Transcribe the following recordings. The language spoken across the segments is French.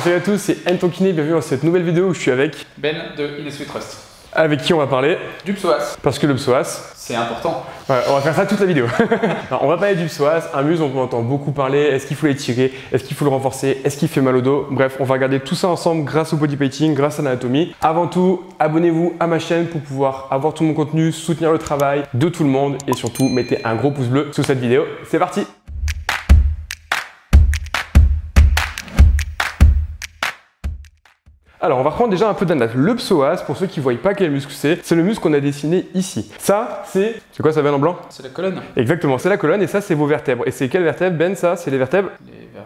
Salut à tous, c'est Ntonkiné, bienvenue dans cette nouvelle vidéo où je suis avec Ben de Inesui Trust. Avec qui on va parler Du psoas. Parce que le psoas, c'est important. Ouais, on va faire ça toute la vidéo. Alors, on va parler du psoas, un muscle dont on entend beaucoup parler. Est-ce qu'il faut l'étirer? Est-ce qu'il faut le renforcer? Est-ce qu'il fait mal au dos? Bref, on va regarder tout ça ensemble grâce au bodypainting, grâce à l'anatomie. Avant tout, abonnez-vous à ma chaîne pour pouvoir avoir tout mon contenu, soutenir le travail de tout le monde et surtout, mettez un gros pouce bleu sous cette vidéo. C'est parti! Alors, on va reprendre déjà un peu d'anatomie. Le psoas, pour ceux qui ne voient pas quel muscle c'est le muscle qu'on a dessiné ici. Ça, c'est quoi ça, Ben, en blanc? C'est la colonne. Exactement, c'est la colonne et ça, c'est vos vertèbres. Et c'est quelles vertèbres, Ben? Ça, c'est les vertèbres?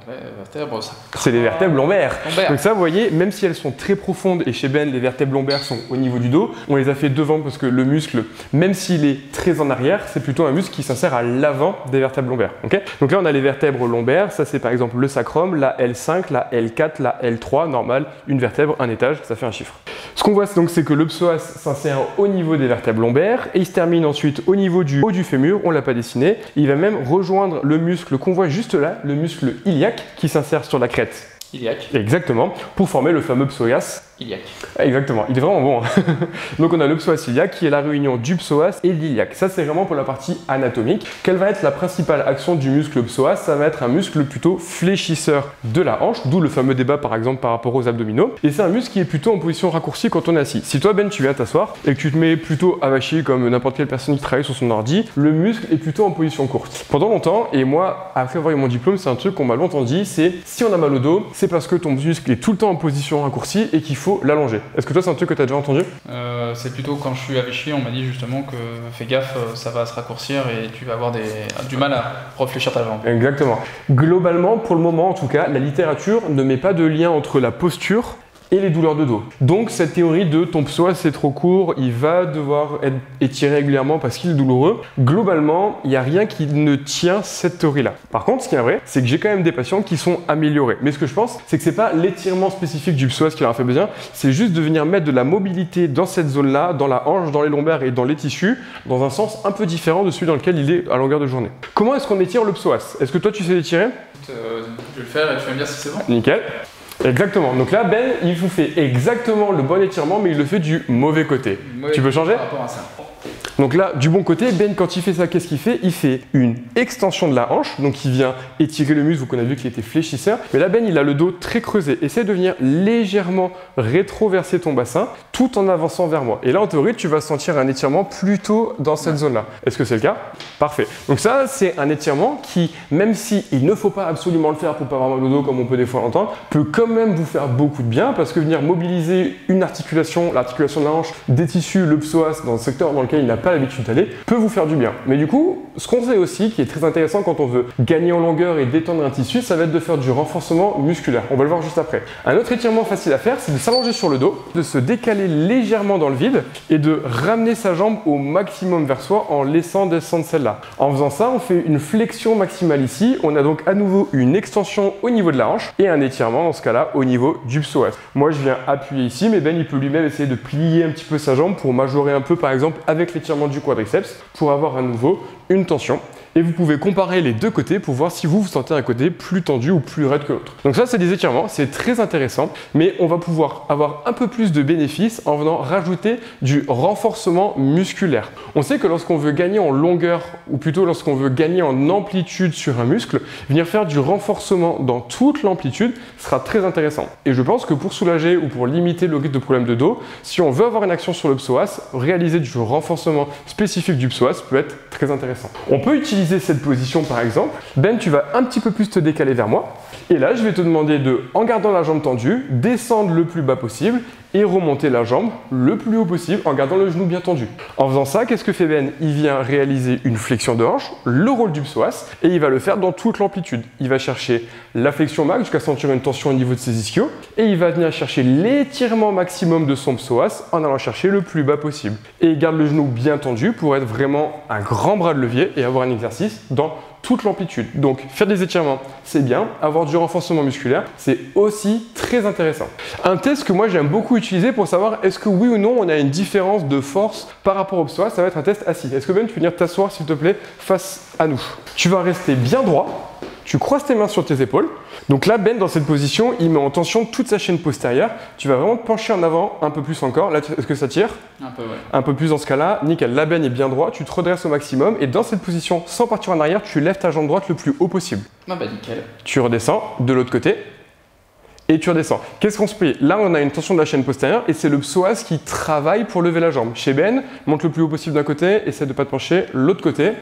Les vertèbres, ça. C'est les vertèbres lombaires. Lombaires. Donc ça, vous voyez, même si elles sont très profondes et chez Ben, les vertèbres lombaires sont au niveau du dos, on les a fait devant parce que le muscle, même s'il est très en arrière, c'est plutôt un muscle qui s'insère à l'avant des vertèbres lombaires. Okay, donc là, on a les vertèbres lombaires. Ça, c'est par exemple le sacrum, la L5, la L4, la L3, normal, une vertèbre, un étage, ça fait un chiffre. Ce qu'on voit donc, c'est que le psoas s'insère au niveau des vertèbres lombaires et il se termine ensuite au niveau du haut du fémur, on ne l'a pas dessiné. Il va même rejoindre le muscle qu'on voit juste là, le muscle iliaque qui s'insère sur la crête. Iliaque. Exactement, pour former le fameux psoas. Iliaque. Exactement, il est vraiment bon. Hein. Donc on a le psoas iliaque qui est la réunion du psoas et de l'iliaque. Ça, c'est vraiment pour la partie anatomique. Quelle va être la principale action du muscle psoas? Ça va être un muscle plutôt fléchisseur de la hanche, d'où le fameux débat par exemple par rapport aux abdominaux. Et c'est un muscle qui est plutôt en position raccourcie quand on est assis. Si toi, Ben, tu viens t'asseoir et que tu te mets plutôt avachi comme n'importe quelle personne qui travaille sur son ordi, le muscle est plutôt en position courte. Pendant longtemps, et moi, après avoir eu mon diplôme, c'est un truc qu'on m'a longtemps dit, c'est si on a mal au dos, c'est parce que ton muscle est tout le temps en position raccourcie et qu'il faut l'allonger. Est-ce que toi, c'est un truc que tu as déjà entendu? C'est plutôt quand je suis avachi, on m'a dit justement que fais gaffe, ça va se raccourcir et tu vas avoir du mal à réfléchir ta jambe. Exactement. Globalement, pour le moment en tout cas, la littérature ne met pas de lien entre la posture et les douleurs de dos. Donc cette théorie de ton psoas c'est trop court, il va devoir être étiré régulièrement parce qu'il est douloureux, globalement, il n'y a rien qui ne tient cette théorie-là. Par contre, ce qui est vrai, c'est que j'ai quand même des patients qui sont améliorés. Mais ce que je pense, c'est que c'est pas l'étirement spécifique du psoas qui leur a fait besoin, c'est juste de venir mettre de la mobilité dans cette zone-là, dans la hanche, dans les lombaires et dans les tissus, dans un sens un peu différent de celui dans lequel il est à longueur de journée. Comment est-ce qu'on étire le psoas? Est-ce que toi tu sais l'étirer? Je vais le faire et tu vas me dire si c'est bon. Nickel. Exactement. Donc là, Ben, il vous fait exactement le bon étirement, mais il le fait du mauvais côté. Tu peux changer? Par rapport à ça. Donc là, du bon côté, Ben, quand il fait ça, qu'est-ce qu'il fait? Il fait une extension de la hanche, donc il vient étirer le muscle, vous qu'on a vu qu'il était fléchisseur. Mais là, Ben, il a le dos très creusé. Essaie de venir légèrement rétroverser ton bassin, tout en avançant vers moi. Et là, en théorie, tu vas sentir un étirement plutôt dans cette zone-là. Est-ce que c'est le cas? Parfait. Donc ça, c'est un étirement qui, même si il ne faut pas absolument le faire pour pas avoir mal au dos, comme on peut des fois l'entendre, peut quand même vous faire beaucoup de bien, parce que venir mobiliser une articulation, l'articulation de la hanche, des tissus, le psoas, dans un secteur dans lequel il n'a pas l'habitude d'aller, peut vous faire du bien. Mais du coup, ce qu'on sait aussi, qui est très intéressant quand on veut gagner en longueur et détendre un tissu, ça va être de faire du renforcement musculaire. On va le voir juste après. Un autre étirement facile à faire, c'est de s'allonger sur le dos, de se décaler légèrement dans le vide et de ramener sa jambe au maximum vers soi en laissant descendre celle-là. En faisant ça, on fait une flexion maximale ici. On a donc à nouveau une extension au niveau de la hanche et un étirement dans ce cas-là au niveau du psoas. Moi, je viens appuyer ici, mais Ben, il peut lui-même essayer de plier un petit peu sa jambe pour majorer un peu, par exemple, avec l'étirement du quadriceps pour avoir à nouveau une tension. Et vous pouvez comparer les deux côtés pour voir si vous sentez un côté plus tendu ou plus raide que l'autre. Donc ça, c'est des étirements, c'est très intéressant, mais on va pouvoir avoir un peu plus de bénéfices en venant rajouter du renforcement musculaire. On sait que lorsqu'on veut gagner en longueur, ou plutôt lorsqu'on veut gagner en amplitude sur un muscle, venir faire du renforcement dans toute l'amplitude sera très intéressant. Et je pense que pour soulager ou pour limiter le risque de problème de dos, si on veut avoir une action sur le psoas, réaliser du renforcement spécifique du psoas peut être très intéressant. On peut utiliser cette position par exemple. Ben, tu vas un petit peu plus te décaler vers moi. Et là, je vais te demander de, en gardant la jambe tendue, descendre le plus bas possible et remonter la jambe le plus haut possible en gardant le genou bien tendu. En faisant ça, qu'est-ce que fait Ben? Il vient réaliser une flexion de hanche, le rôle du psoas, et il va le faire dans toute l'amplitude. Il va chercher la flexion max jusqu'à sentir une tension au niveau de ses ischios, et il va venir chercher l'étirement maximum de son psoas en allant chercher le plus bas possible. Et il garde le genou bien tendu pour être vraiment un grand bras de levier et avoir un exercice dans toute l'amplitude. Donc faire des étirements, c'est bien. Avoir du renforcement musculaire, c'est aussi très intéressant. Un test que moi j'aime beaucoup utiliser pour savoir est-ce que oui ou non on a une différence de force par rapport au psoas, ça va être un test assis. Est-ce que Ben, tu peux venir t'asseoir s'il te plaît face à nous? Tu vas rester bien droit tu croises tes mains sur tes épaules. Donc là, Ben, dans cette position, il met en tension toute sa chaîne postérieure. Tu vas vraiment te pencher en avant un peu plus encore. Là, est-ce que ça tire? Un peu, ouais. Un peu plus dans ce cas-là. Nickel. Là, Ben est bien droit. Tu te redresses au maximum. Et dans cette position, sans partir en arrière, tu lèves ta jambe droite le plus haut possible. Ah bah nickel. Tu redescends de l'autre côté. Et tu redescends. Qu'est-ce qu'on se paye? Là, on a une tension de la chaîne postérieure et c'est le psoas qui travaille pour lever la jambe. Chez Ben, monte le plus haut possible d'un côté, essaie de ne pas te pencher l'autre côté.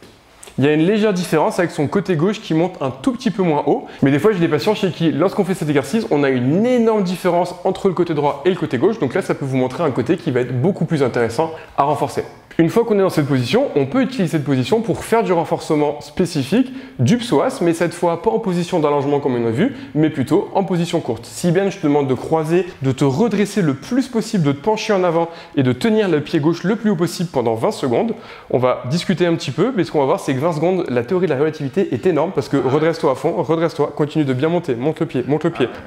Il y a une légère différence avec son côté gauche qui monte un tout petit peu moins haut. Mais des fois, j'ai des patients chez qui, lorsqu'on fait cet exercice, on a une énorme différence entre le côté droit et le côté gauche. Donc là, ça peut vous montrer un côté qui va être beaucoup plus intéressant à renforcer. Une fois qu'on est dans cette position, on peut utiliser cette position pour faire du renforcement spécifique du psoas, mais cette fois pas en position d'allongement comme on a vu, mais plutôt en position courte. Si bien je te demande de croiser, de te redresser le plus possible, de te pencher en avant et de tenir le pied gauche le plus haut possible pendant 20 secondes, on va discuter un petit peu, mais ce qu'on va voir c'est que 20 secondes, la théorie de la relativité est énorme parce que redresse-toi à fond, redresse-toi, continue de bien monter, monte le pied,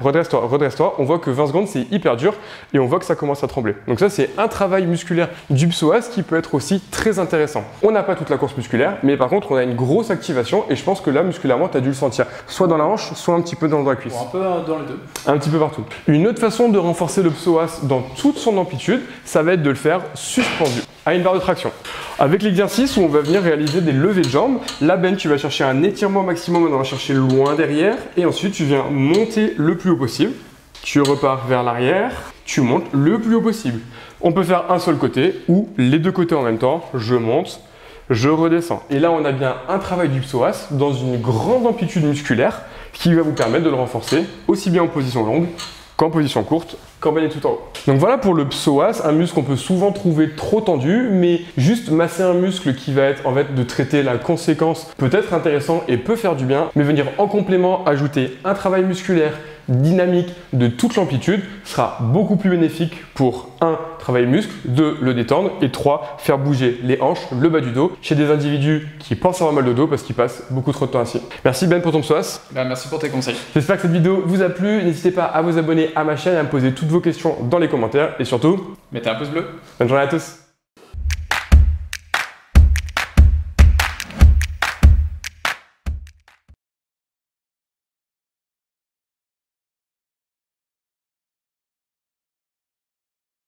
redresse-toi, on voit que 20 secondes c'est hyper dur et on voit que ça commence à trembler. Donc ça c'est un travail musculaire du psoas qui peut être aussi très intéressant. On n'a pas toute la course musculaire, mais par contre on a une grosse activation et je pense que là musculairement tu as dû le sentir, soit dans la hanche, soit un petit peu dans la cuisse. Bon, un peu dans les deux. Un petit peu partout. Une autre façon de renforcer le psoas dans toute son amplitude, ça va être de le faire suspendu à une barre de traction. Avec l'exercice où on va venir réaliser des levées de jambes, là Ben tu vas chercher un étirement maximum, on va chercher loin derrière et ensuite tu viens monter le plus haut possible. Tu repars vers l'arrière, tu montes le plus haut possible. On peut faire un seul côté ou les deux côtés en même temps. Je monte, je redescends. Et là, on a bien un travail du psoas dans une grande amplitude musculaire qui va vous permettre de le renforcer aussi bien en position longue qu'en position courte, quand Ben est tout en haut. Donc voilà pour le psoas, un muscle qu'on peut souvent trouver trop tendu, mais juste masser un muscle qui va être en fait de traiter la conséquence peut être intéressant et peut faire du bien, mais venir en complément ajouter un travail musculaire dynamique de toute l'amplitude sera beaucoup plus bénéfique pour 1. Travailler muscle, 2. Le détendre et 3. Faire bouger les hanches, le bas du dos chez des individus qui pensent avoir mal de dos parce qu'ils passent beaucoup trop de temps assis. Merci Ben pour ton psoas. Merci pour tes conseils. J'espère que cette vidéo vous a plu. N'hésitez pas à vous abonner à ma chaîne et à me poser toutes vos questions dans les commentaires et surtout, mettez un pouce bleu. bonne journée à tous.